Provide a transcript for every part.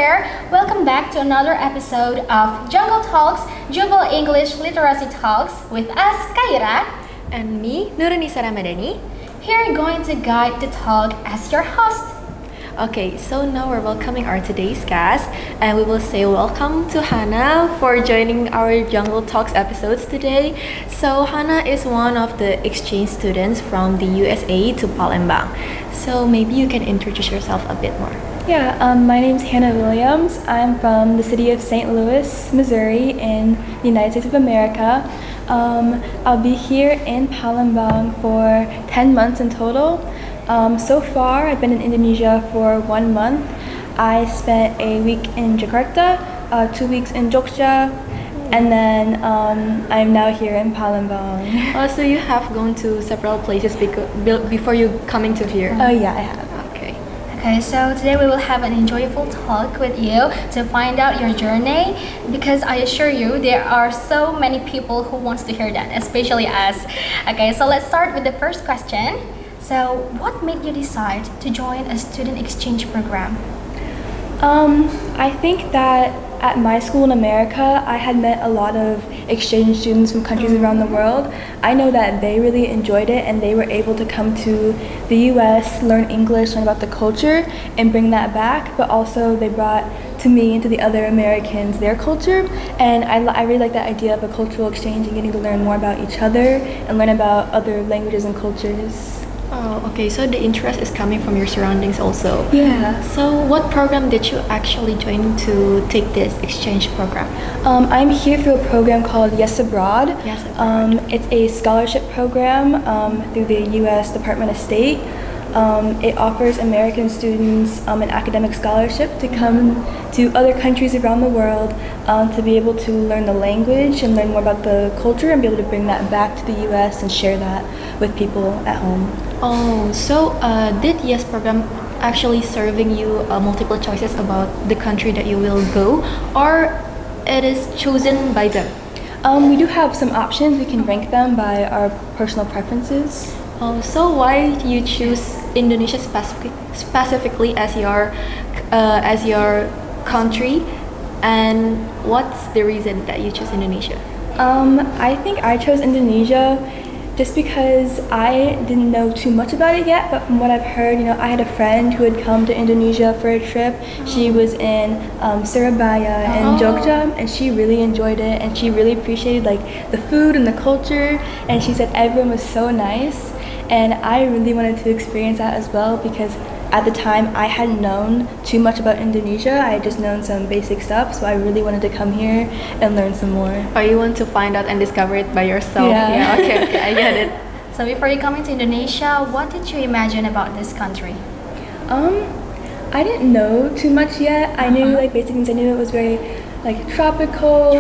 there. Welcome back to another episode of Jungle Talks, Jubel English Literacy Talks with us, Kaira. And me, Nurunisa Ramadhani. Here I'm going to guide the talk as your host. Okay, so now we're welcoming our today's guest, and we will say welcome to Hannah for joining our Jungle Talks episodes today. So Hannah is one of the exchange students from the USA to Palembang. So maybe you can introduce yourself a bit more. Yeah, my name's Hannah Williams. I'm from the city of St. Louis, Missouri in the United States of America. I'll be here in Palembang for 10 months in total. So far, I've been in Indonesia for 1 month. I spent a week in Jakarta, 2 weeks in Jogja, and then I'm now here in Palembang. So you have gone to several places before you coming to here? Oh yeah, I have. Okay, so today we will have an enjoyable talk with you to find out your journey, because I assure you there are so many people who wants to hear that, especially us. Okay, so let's start with the first question. So what made you decide to join a student exchange program? I think that at my school in America, I had met a lot of exchange students from countries around the world. I know that they really enjoyed it and they were able to come to the US, learn English, learn about the culture, and bring that back. But also they brought to me and to the other Americans their culture. And I really like that idea of a cultural exchange and getting to learn more about each other and learn about other languages and cultures. Oh, okay. So the interest is coming from your surroundings also. Yeah. So what program did you actually join to take this exchange program? I'm here through a program called Yes Abroad. Yes Abroad. It's a scholarship program through the U.S. Department of State. It offers American students an academic scholarship to come to other countries around the world to be able to learn the language and learn more about the culture and be able to bring that back to the U.S. and share that with people at home. Oh, so did YES program actually serving you multiple choices about the country that you will go, or it is chosen by them? We do have some options. We can rank them by our personal preferences. Oh, so why you choose Indonesia specifically as your country, and what's the reason that you chose Indonesia? I think I chose Indonesia just because I didn't know too much about it yet, but from what I've heard, I had a friend who had come to Indonesia for a trip. She was in Surabaya and Jogja, and she really enjoyed it, and she really appreciated the food and the culture, and she said everyone was so nice, and I really wanted to experience that as well, because at the time I hadn't known too much about Indonesia. I had just known some basic stuff, so I really wanted to come here and learn some more. Or you want to find out and discover it by yourself? Yeah. Okay, I get it. So before you come into Indonesia, what did you imagine about this country? I didn't know too much yet. I knew basic things. I knew it was very tropical.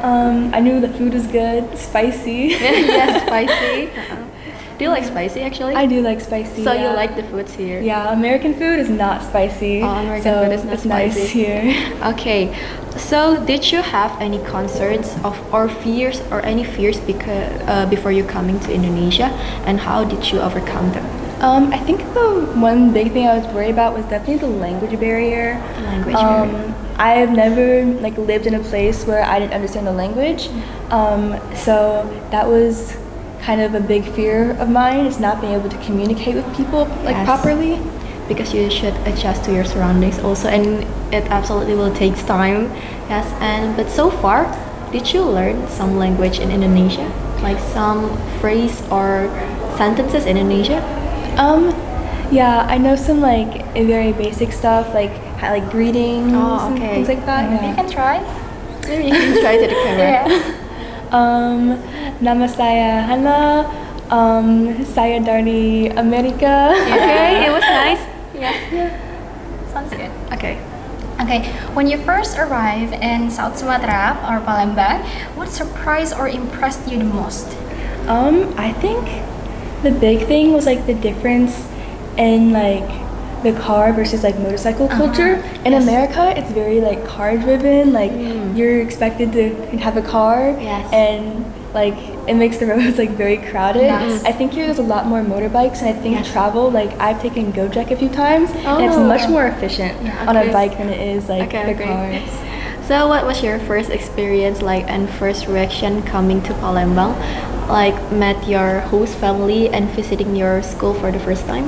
I knew the food was good, spicy. Yes, spicy. Do you like spicy actually? I do like spicy. So yeah. you like the foods here? Yeah, American food is not spicy. Oh, American food is not spicy. Nice here. Okay, so did you have any concerns or fears or any fears before you coming to Indonesia, and how did you overcome them? I think the one big thing I was worried about was definitely the language barrier. Language barrier. I've never lived in a place where I didn't understand the language, so that was kind of a big fear of mine, is not being able to communicate with people Yes. properly. Because you should adjust to your surroundings also, and it absolutely will take time. Yes, but so far, did you learn some language in Indonesia, like some phrase or sentences in Indonesia? Yeah, I know some very basic stuff like greetings and things like that. Maybe you can try. Maybe you can try to the camera. Yeah. Nama saya Hannah. Saya dari Amerika. Yeah. Okay, it was nice. Yes. Sounds good. Okay. Okay, when you first arrived in South Sumatra or Palembang, what surprised or impressed you the most? I think the big thing was the difference in the car versus motorcycle culture. In Yes. America, it's very car driven. You're expected to have a car, Yes. and it makes the roads like very crowded. Yes. I think here there's a lot more motorbikes, and I think Yes. travel, like I've taken Gojek a few times, and it's Oh. much more efficient Yeah. on a Okay. bike than it is like Okay, the okay. cars. So what was your first experience like and first reaction coming to Palembang? Like met your host family and visiting your school for the first time?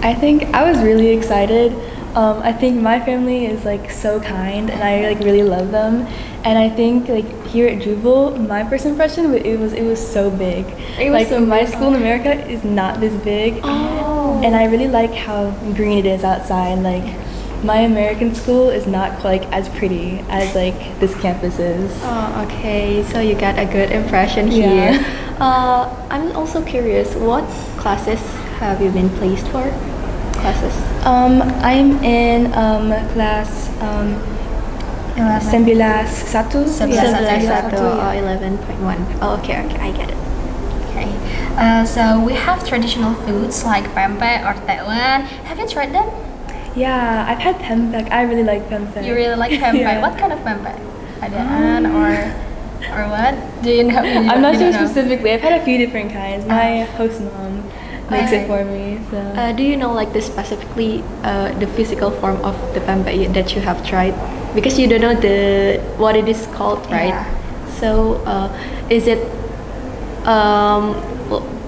I think I was really excited. I think my family is like so kind, and I like really love them. And I think like here at Jubal, my first impression it was so big. It was like so my big. school in America is not this big, Oh. and I really like how green it is outside. Like my American school is not like as pretty as like this campus is. Oh, okay. So you got a good impression Yeah. here. I'm also curious, what classes have you been placed for? Classes? I'm in class 11. Sembilas Satu. Sembilas Satu. Oh, 11.1. Oh, okay, I get it. Okay. So we have traditional foods like pempek or tekwan. Have you tried them? Yeah, I've had pempek. I really like pempek. You really like pempek. Yeah. What kind of pempek? Adaan or what? Do you know? I'm not you sure don't know? specifically. I've had a few different kinds. My host mom makes it Okay. for me. So Do you know like the specifically the physical form of the pempek that you have tried? Because you don't know what it is called, right? Yeah. So is it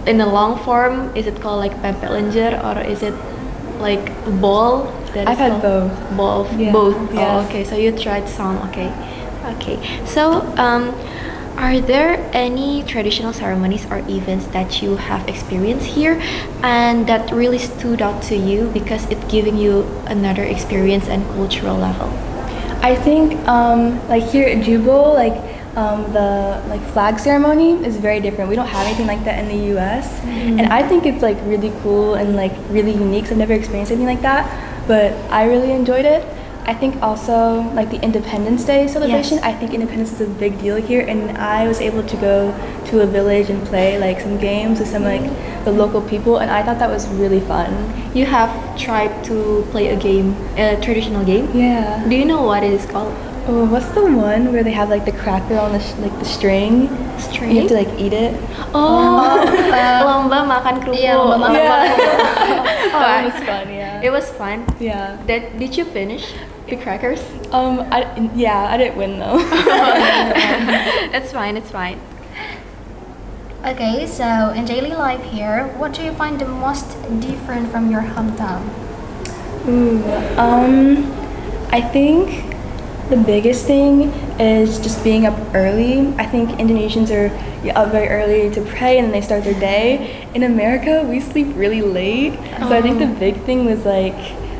in a long form? Is it called like pempek lenjer or is it like ball? That I've is had called- both. Both. Yeah, Both. yeah. Oh, okay. So you tried some. Okay. Okay. So are there any traditional ceremonies or events that you have experienced here and that really stood out to you because it giving you another experience and cultural level? I think like here at Jubal, like the like flag ceremony is very different. We don't have anything like that in the U.S. And I think it's like really cool and like really unique. So I've never experienced anything like that, but I really enjoyed it. I think also like the Independence Day celebration. Yes. I think Independence is a big deal here, and I was able to go to a village and play like some games with some like the local people, and I thought that was really fun. You have tried to play a game, a traditional game. Yeah. Do you know what it is called? Oh, what's the one where they have like the cracker on the like the string? String? You have to like eat it. Oh, lomba makan kerupuk. Iya, lomba makan Yeah. Oh, That was fun. Yeah. It was fun. Yeah. Did you finish the crackers? I didn't win though. It's fine. It's fine. Okay, so in daily life here, what do you find the most different from your hometown? Ooh, I think the biggest thing is just being up early. I think Indonesians are up very early to pray and then they start their day. In America, we sleep really late. So I think the big thing was like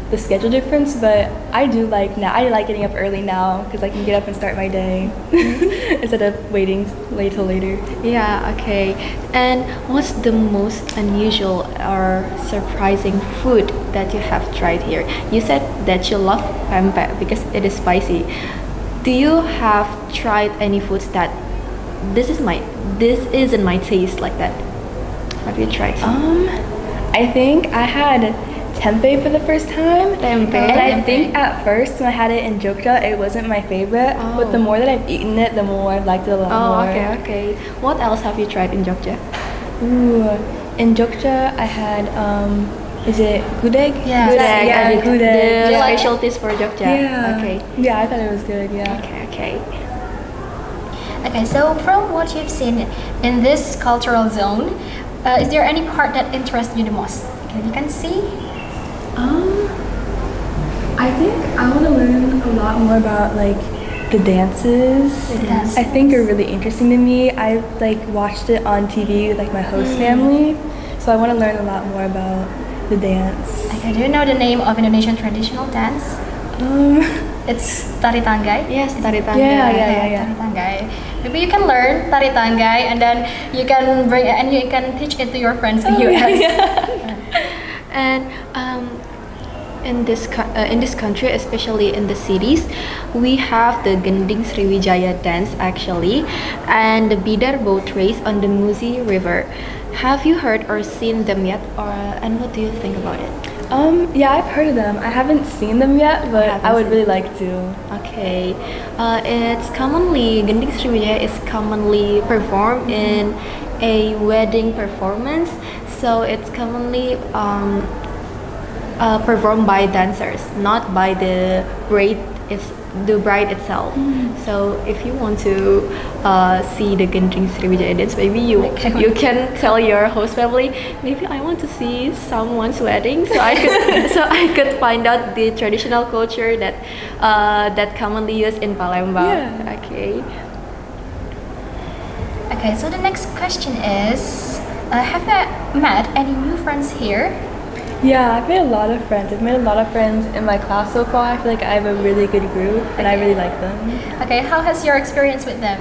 the schedule difference, but I like getting up early now because I can get up and start my day instead of waiting till later. Yeah. Okay. And what's the most unusual or surprising food that you have tried here? You said that you love pempek because it is spicy. Do you have tried any foods that this isn't my taste like that? Have you tried some? I think I had tempeh for the first time. Tempeh. And I think at first when I had it in Jogja, it wasn't my favorite. But the Oh. more that I've eaten it, the more I've liked it a lot Oh, more. okay. What else have you tried in Jogja? Ooh, in Jogja, I had, is it gudeg? Yeah. Gudeg, yeah, the gudeg. you like it? specialties for Jogja. Yeah. Okay. Yeah, I thought it was good, yeah. Okay. Okay, so from what you've seen in this cultural zone, is there any part that interests you the most? Okay, you can see. I think I want to learn a lot more about like the dances. The dances. I think are really interesting to me. I've like watched it on TV with like my host family, so I want to learn a lot more about the dance. Okay, do you know the name of Indonesian traditional dance? It's tari tanggai. Yes, tari tanggai. Yeah. Tari tanggai. Maybe you can learn tari tanggai and then you can bring and you can teach it to your friends in US. And in this country, especially in the cities, we have the Gending Sriwijaya dance actually, and the Bidar boat race on the Musi River. Have you heard or seen them yet, and what do you think about it? Yeah, I've heard of them. I haven't seen them yet, but I would really like to. Okay, it's commonly Gending Sriwijaya is commonly performed in a wedding performance, so it's commonly performed by dancers, not by the bride itself. So if you want to see the Gending Sriwijaya dance, maybe you can tell your host family, maybe I want to see someone's wedding, so I could I could find out the traditional culture that that commonly used in Palembang. Yeah. Okay. Okay, so the next question is, have you met any new friends here? Yeah, I've made a lot of friends. I've made a lot of friends in my class so far. I feel like I have a really good group and I really like them. Okay, how has your experience with them?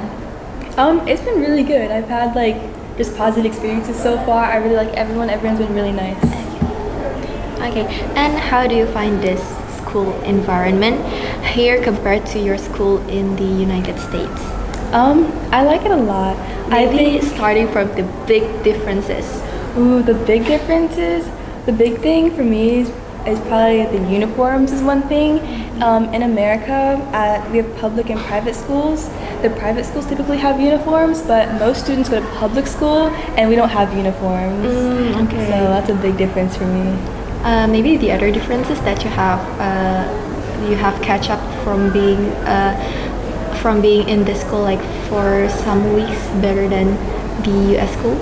It's been really good. I've had like just positive experiences so far. I really like everyone. Everyone's been really nice. Okay, and how do you find this school environment here compared to your school in the United States? I like it a lot. Maybe starting from the big differences. Ooh, the big differences. The big thing for me is probably the uniforms is one thing. In America, we have public and private schools. The private schools typically have uniforms, but most students go to public school and we don't have uniforms. Okay. So that's a big difference for me. Maybe the other differences that you have catch up from being in the school like for some weeks better than the US school.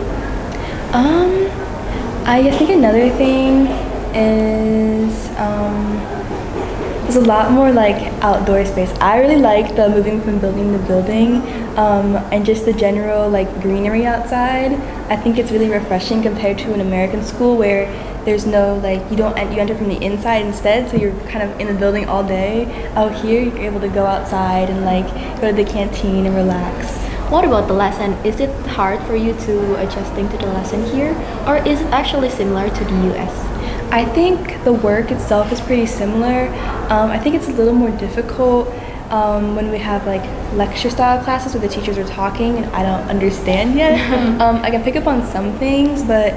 I think another thing is there's a lot more like outdoor space. I really like the moving from building to building and just the general like greenery outside. I think it's really refreshing compared to an American school where there's no like you enter from the inside instead, so you're kind of in the building all day. Out here you're able to go outside and like go to the canteen and relax. What about the lesson? Is it hard for you to adjusting to the lesson here, or is it actually similar to the US? I think the work itself is pretty similar. I think it's a little more difficult when we have like lecture style classes where the teachers are talking and I don't understand yet. I can pick up on some things, but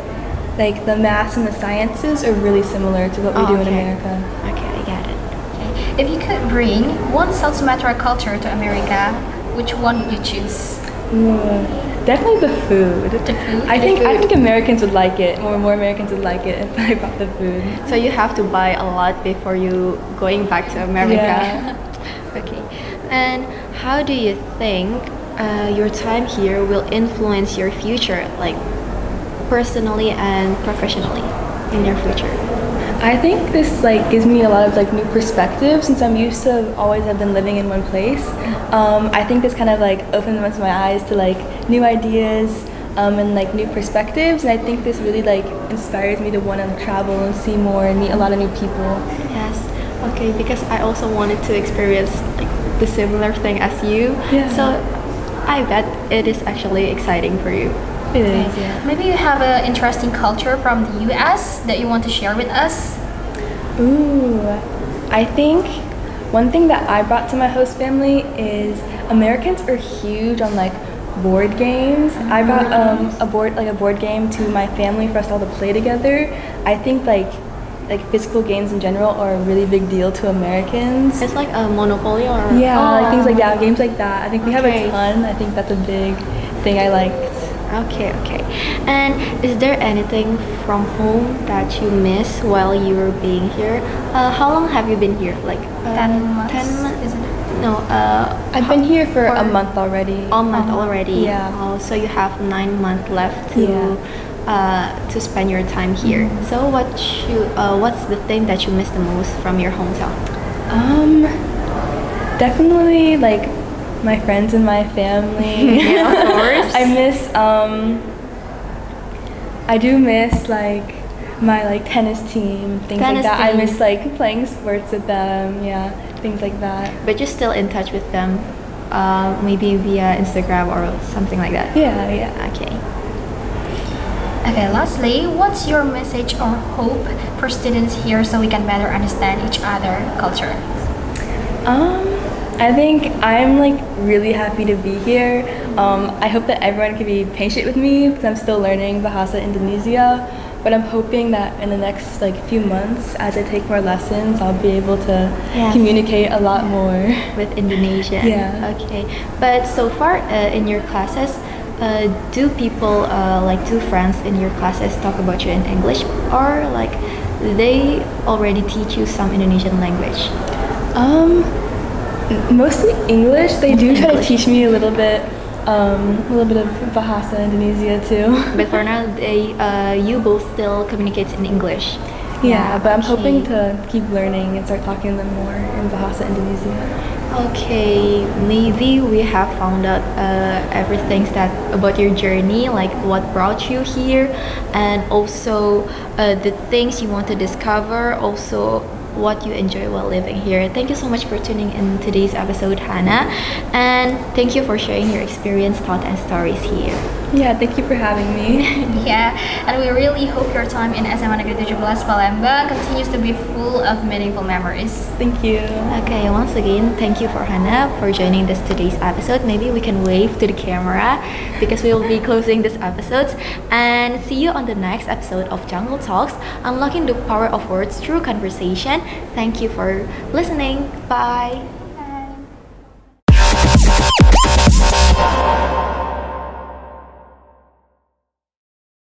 like the maths and the sciences are really similar to what we do in America. Okay, I get it. Okay. If you could bring one South Sumatra culture to America, which one would you choose? Definitely the food. The food? I think Americans would like it. More Americans would like it if I brought the food. So you have to buy a lot before you going back to America. Yeah. Okay. And how do you think your time here will influence your future, like personally and professionally in your future? I think this like gives me a lot of like new perspectives since I'm used to always have been living in one place. I think this kind of like opens my eyes to like new ideas and like new perspectives, and I think this really like inspires me to want to travel and see more and meet a lot of new people. Yes. Okay, because I also wanted to experience like the similar thing as you. Yeah. So I bet it is actually exciting for you. It is, yeah. Maybe you have an interesting culture from the US that you want to share with us? Ooh, I think one thing that I brought to my host family is Americans are huge on like board games. I brought a board game to my family for us all to play together. I think like physical games in general are a really big deal to Americans. It's like a Monopoly or like things like that, games like that. I think we have a ton. I think that's a big thing I like. Okay. And is there anything from home that you miss while you were being here? How long have you been here? Like 10 months. 10 months? Isn't it? No. I've been here for a month already. A month already. Yeah. Oh, so you have 9 months left to spend your time here. So what's the thing that you miss the most from your hometown? Definitely like my friends and my family. Yeah, of course. I do miss like my like tennis team, things like that. I miss like playing sports with them, things like that. But you're still in touch with them, maybe via Instagram or something like that. Yeah. Okay. Okay, lastly, what's your message or hope for students here so we can better understand each other culture? I think I'm like really happy to be here. I hope that everyone can be patient with me because I'm still learning Bahasa Indonesia. but I'm hoping that in the next like few months, as I take more lessons, I'll be able to Yes. communicate a lot more. With Indonesian. Yeah. Okay. But so far in your classes, do people do friends in your classes talk about you in English, or like they already teach you some Indonesian language? Mostly English. They do try to English. teach me a little bit of Bahasa Indonesia too. But for now, you both still communicate in English. Yeah, but I'm hoping okay. to keep learning and start talking to them more in Bahasa Indonesia. Okay, maybe we have found out everything that about your journey, like what brought you here, and also the things you want to discover, also what you enjoy while living here. Thank you so much for tuning in today's episode, Hannah, and thank you for sharing your experience, thoughts, and stories here. Yeah, thank you for having me. Yeah, and we really hope your time in SMA Negeri 17 Palembang continues to be full of meaningful memories. Thank you. Okay, once again, thank you for Hannah for joining this today's episode. Maybe we can wave to the camera because we will be closing this episode. And see you on the next episode of Jungle Talks, unlocking the power of words through conversation. Thank you for listening. Bye.